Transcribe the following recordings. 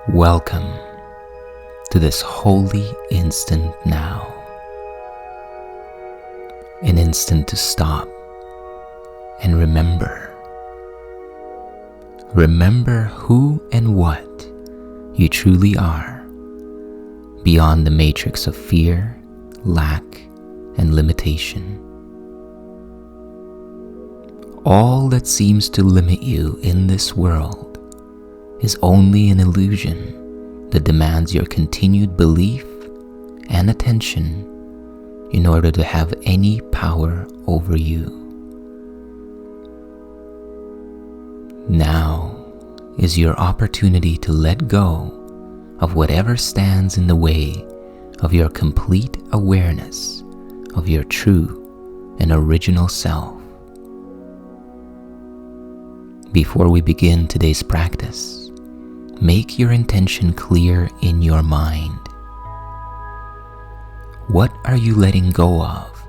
Welcome to this holy instant now. An instant to stop and remember. Remember who and what you truly are, beyond the matrix of fear, lack, and limitation. All that seems to limit you in this world is only an illusion that demands your continued belief and attention in order to have any power over you. Now is your opportunity to let go of whatever stands in the way of your complete awareness of your true and original self. Before we begin today's practice, make your intention clear in your mind. What are you letting go of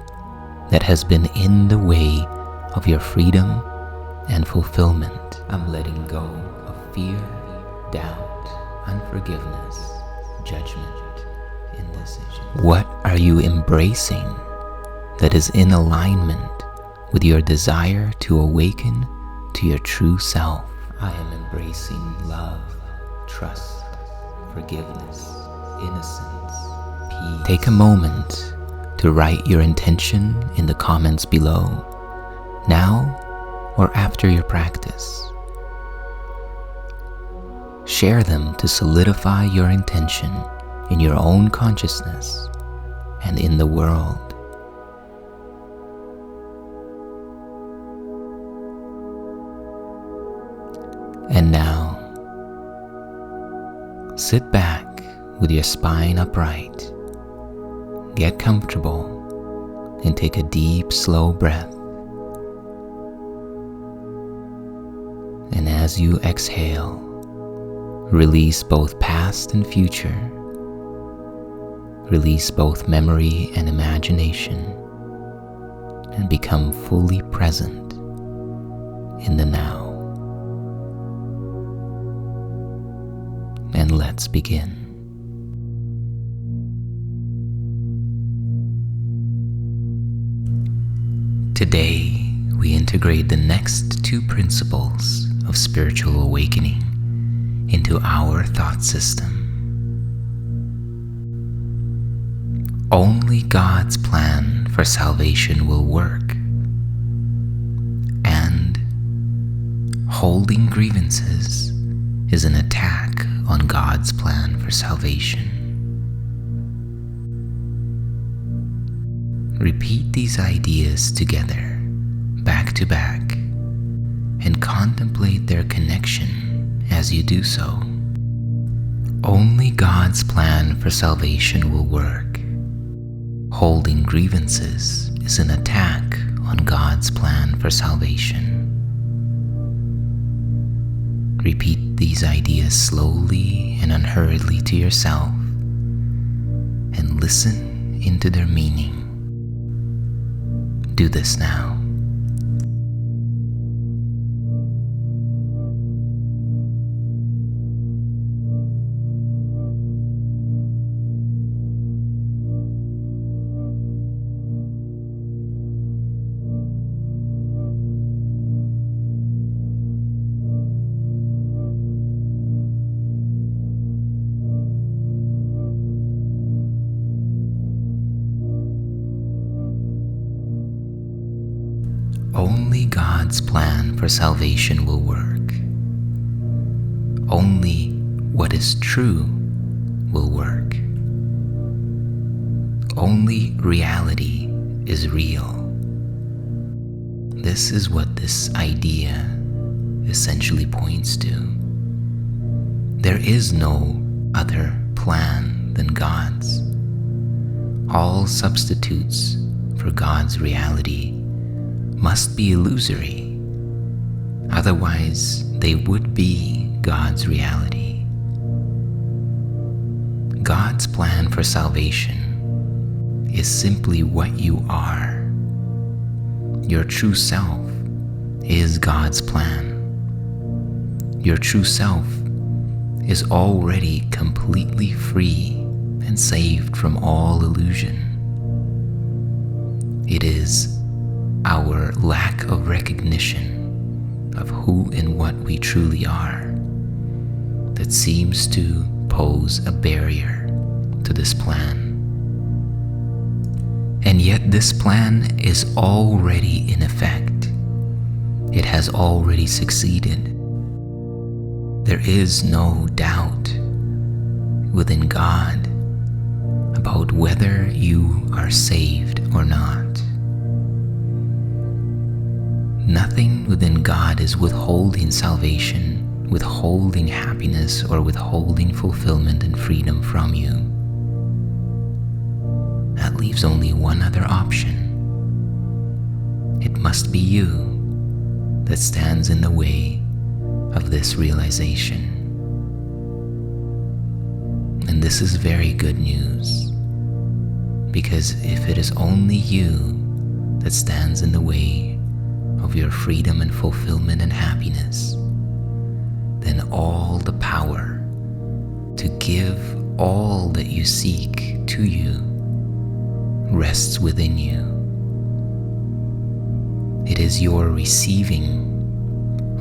that has been in the way of your freedom and fulfillment? I'm letting go of fear, doubt, unforgiveness, judgment, indecision. What are you embracing that is in alignment with your desire to awaken to your true self? I am embracing love, trust, forgiveness, innocence, peace. Take a moment to write your intention in the comments below, now or after your practice. Share them to solidify your intention in your own consciousness and in the world. And now, sit back with your spine upright. Get comfortable and take a deep, slow breath. And as you exhale, release both past and future. Release both memory and imagination, and become fully present in the now. And let's begin. Today, we integrate the next two principles of spiritual awakening into our thought system. Only God's plan for salvation will work, and holding grievances is an attack on God's plan for salvation. Repeat these ideas together, back to back, and contemplate their connection as you do so. Only God's plan for salvation will work. Holding grievances is an attack on God's plan for salvation. Repeat these ideas slowly and unhurriedly to yourself, and listen into their meaning. Do this now. Only God's plan for salvation will work. Only what is true will work. Only reality is real. This is what this idea essentially points to. There is no other plan than God's. All substitutes for God's reality must be illusory, otherwise they would be God's reality. God's plan for salvation is simply what you are. Your true self is God's plan. Your true self is already completely free and saved from all illusion. It is our lack of recognition of who and what we truly are that seems to pose a barrier to this plan. And yet this plan is already in effect. It has already succeeded. There is no doubt within God about whether you are saved or not. Nothing within God is withholding salvation, withholding happiness, or withholding fulfillment and freedom from you. That leaves only one other option. It must be you that stands in the way of this realization. And this is very good news, because if it is only you that stands in the way of your freedom and fulfillment and happiness, then all the power to give all that you seek to you rests within you. It is your receiving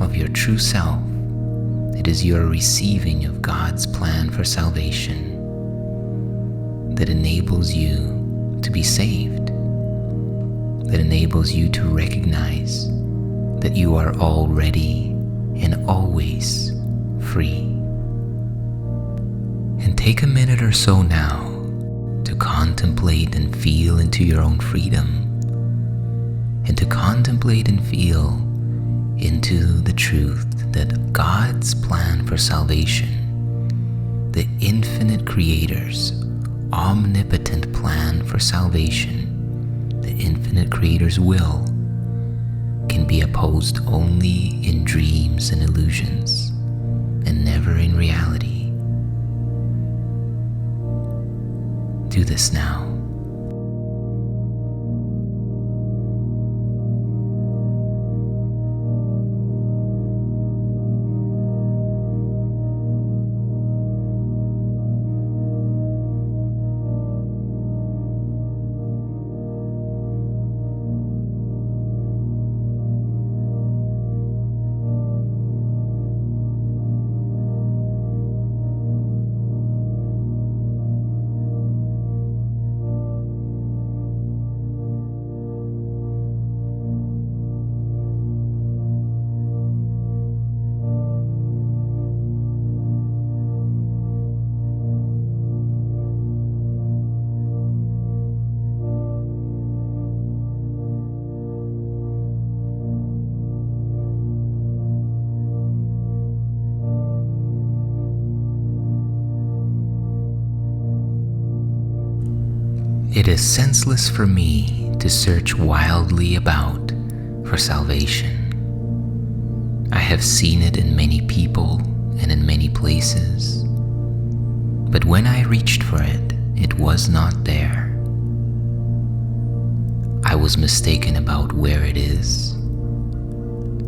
of your true self. It is your receiving of God's plan for salvation that enables you to be saved, that enables you to recognize that you are already and always free. And take a minute or so now to contemplate and feel into your own freedom, and to contemplate and feel into the truth that God's plan for salvation, the infinite Creator's omnipotent plan for salvation, the infinite Creator's will, can be opposed only in dreams and illusions, and never in reality. Do this now. It is senseless for me to search wildly about for salvation. I have seen it in many people and in many places, but when I reached for it, it was not there. I was mistaken about where it is.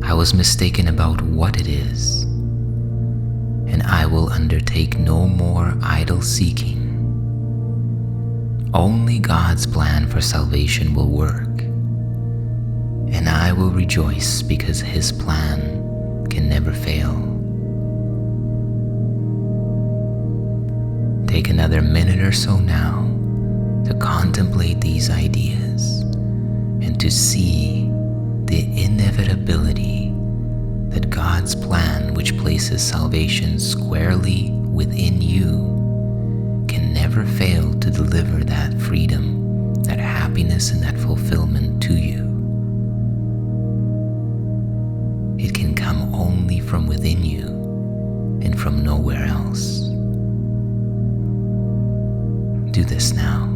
I was mistaken about what it is, and I will undertake no more idle seeking. Only God's plan for salvation will work, and I will rejoice because His plan can never fail. Take another minute or so now to contemplate these ideas and to see the inevitability that God's plan, which places salvation squarely within you, can never fail to deliver that freedom, that happiness, and that fulfillment to you. It can come only from within you and from nowhere else. Do this now.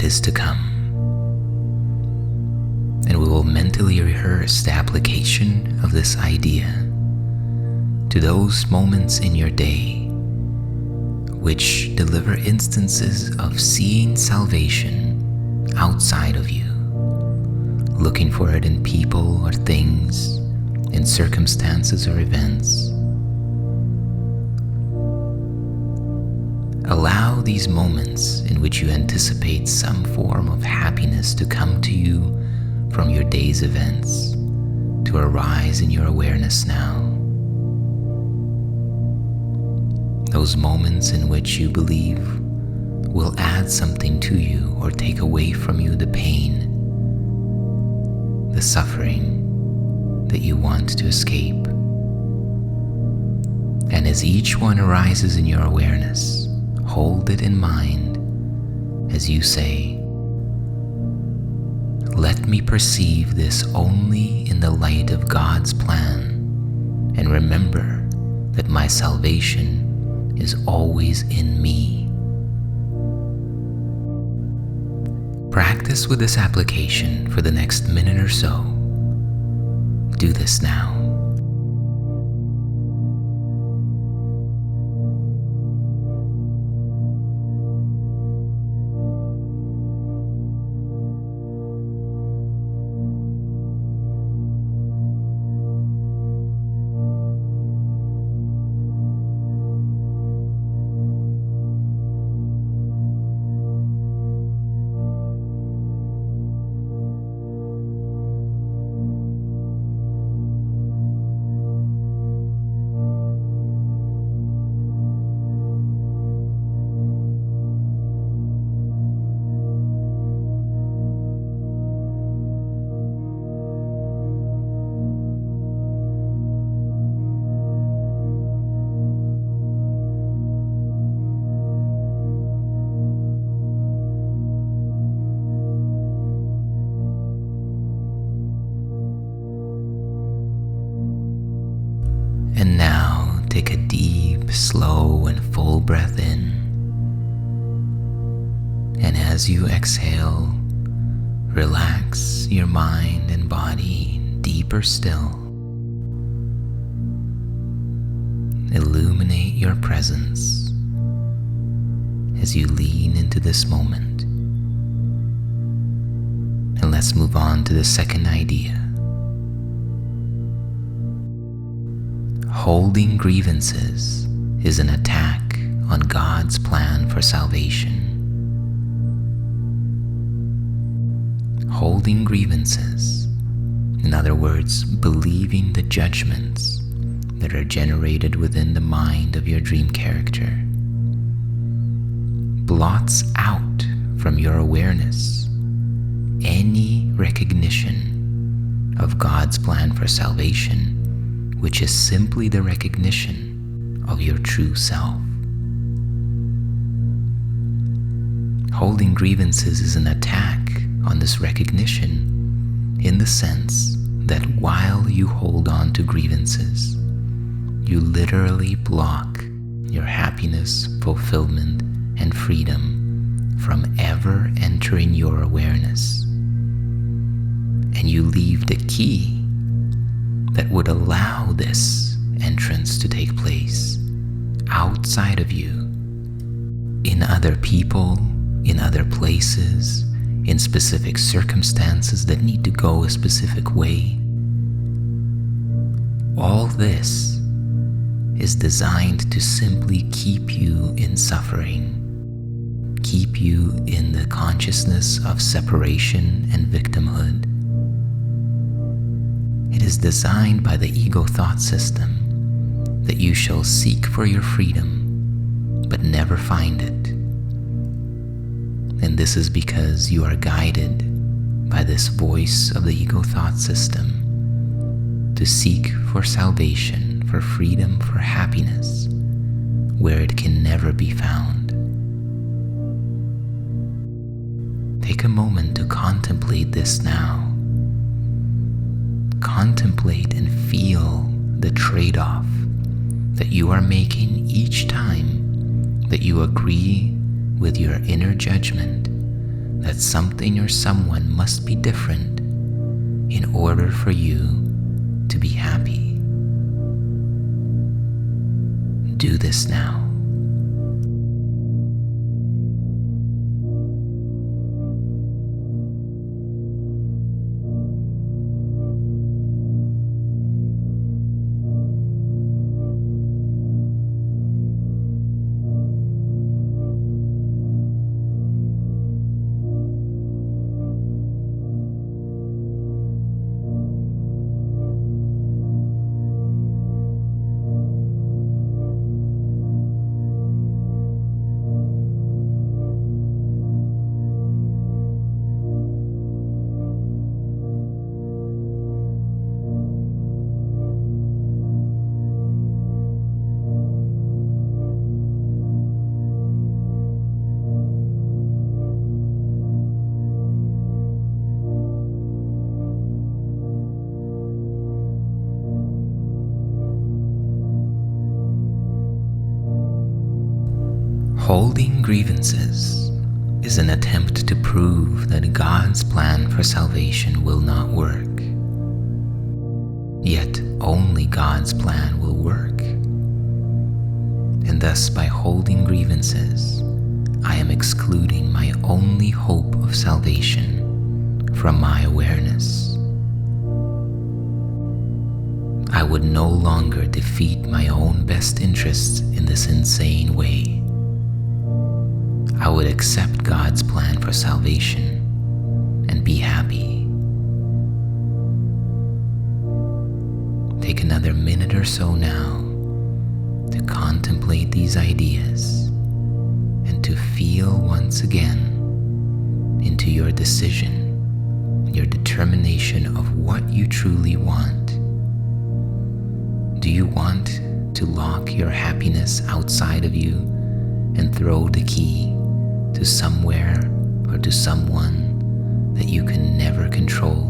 that is to come. And we will mentally rehearse the application of this idea to those moments in your day which deliver instances of seeing salvation outside of you, looking for it in people or things, in circumstances or events. Allow these moments in which you anticipate some form of happiness to come to you from your day's events to arise in your awareness now. Those moments in which you believe will add something to you or take away from you the pain, the suffering that you want to escape. And as each one arises in your awareness, hold it in mind as you say, "Let me perceive this only in the light of God's plan, and remember that my salvation is always in me." Practice with this application for the next minute or so. Do this now. And now take a deep, slow, and full breath in. And as you exhale, relax your mind and body deeper still. Illuminate your presence as you lean into this moment. And let's move on to the second idea. Holding grievances is an attack on God's plan for salvation. Holding grievances, in other words, believing the judgments that are generated within the mind of your dream character, blots out from your awareness any recognition of God's plan for salvation, which is simply the recognition of your true self. Holding grievances is an attack on this recognition in the sense that while you hold on to grievances, you literally block your happiness, fulfillment, and freedom from ever entering your awareness. And you leave the key that would allow this entrance to take place outside of you, in other people, in other places, in specific circumstances that need to go a specific way. All this is designed to simply keep you in suffering, keep you in the consciousness of separation and victimhood. It is designed by the ego thought system that you shall seek for your freedom, but never find it. And this is because you are guided by this voice of the ego thought system to seek for salvation, for freedom, for happiness, where it can never be found. Take a moment to contemplate this now. Contemplate and feel the trade-off that you are making each time that you agree with your inner judgment that something or someone must be different in order for you to be happy. Do this now. Holding grievances is an attempt to prove that God's plan for salvation will not work. Yet only God's plan will work. And thus, by holding grievances, I am excluding my only hope of salvation from my awareness. I would no longer defeat my own best interests in this insane way. I would accept God's plan for salvation and be happy. Take another minute or so now to contemplate these ideas and to feel once again into your decision, your determination of what you truly want. Do you want to lock your happiness outside of you and throw the key to somewhere or to someone that you can never control?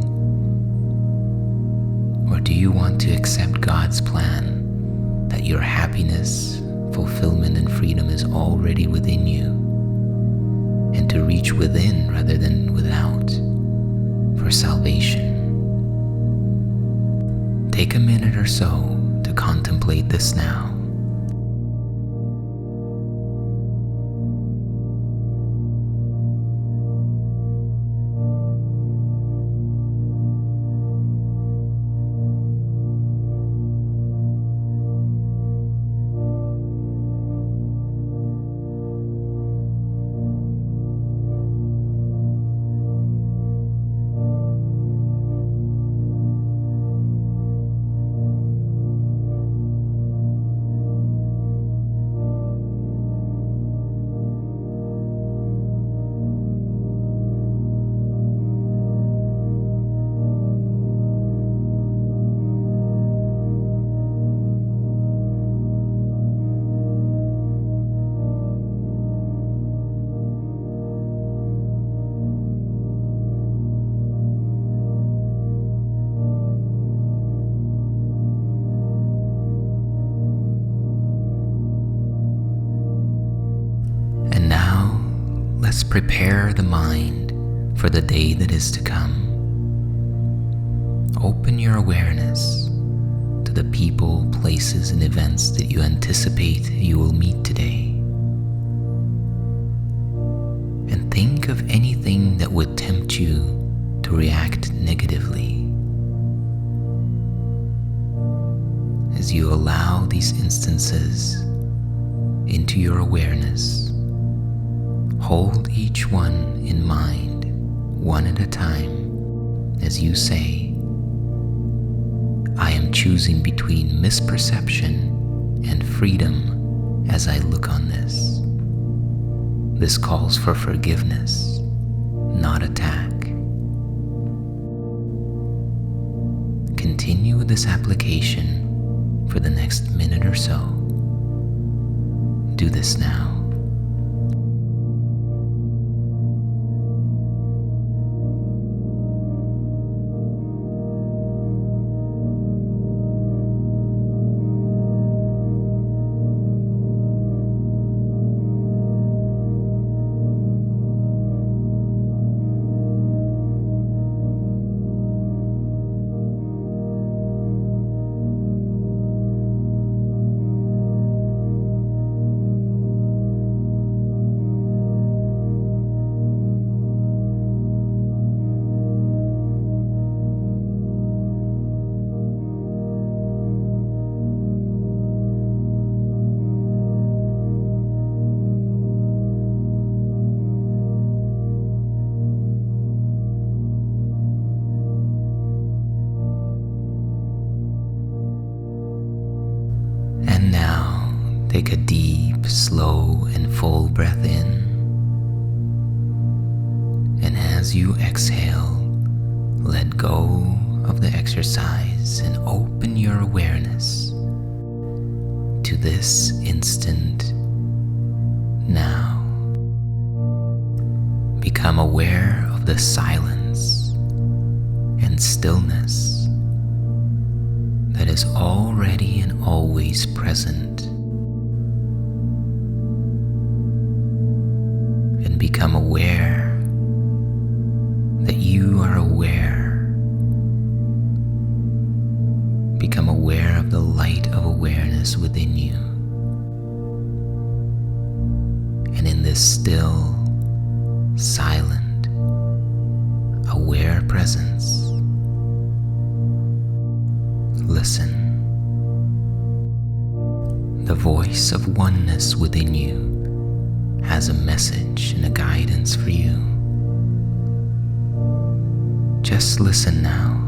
Or do you want to accept God's plan that your happiness, fulfillment, and freedom is already within you, and to reach within rather than without for salvation? Take a minute or so to contemplate this now. Let's prepare the mind for the day that is to come. Open your awareness to the people, places, and events that you anticipate you will meet today. And think of anything that would tempt you to react negatively. As you allow these instances into your awareness, hold each one in mind, one at a time, as you say, I am choosing between misperception and freedom as I look on this. This calls for forgiveness, not attack. Continue with this application for the next minute or so. Do this now. Take a deep, slow, and full breath in. And as you exhale, let go of the exercise and open your awareness to this instant now. Become aware of the silence and stillness that is already and always present. And become aware that you are aware. Become aware of the light of awareness within you. And in this still, silent, aware presence, listen. The voice of oneness within you has a message and a guidance for you. Just listen now.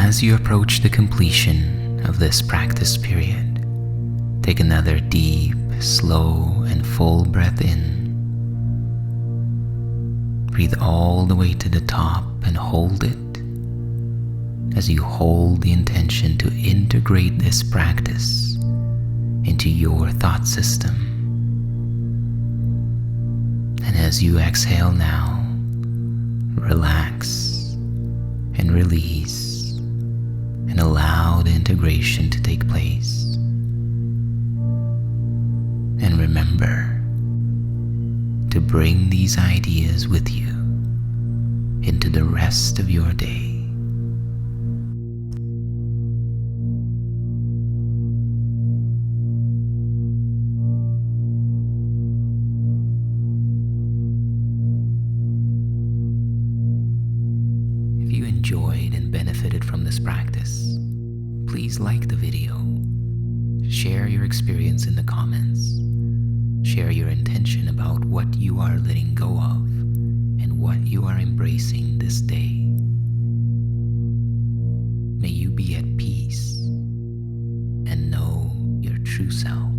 As you approach the completion of this practice period, take another deep, slow, and full breath in. Breathe all the way to the top and hold it as you hold the intention to integrate this practice into your thought system. And as you exhale now, relax and release and allow the integration to take place. And remember to bring these ideas with you into the rest of your day. If you enjoyed and benefited from this practice, please like the video, share your experience in the comments, share your intention about what you are letting go of and what you are embracing this day. May you be at peace and know your true self.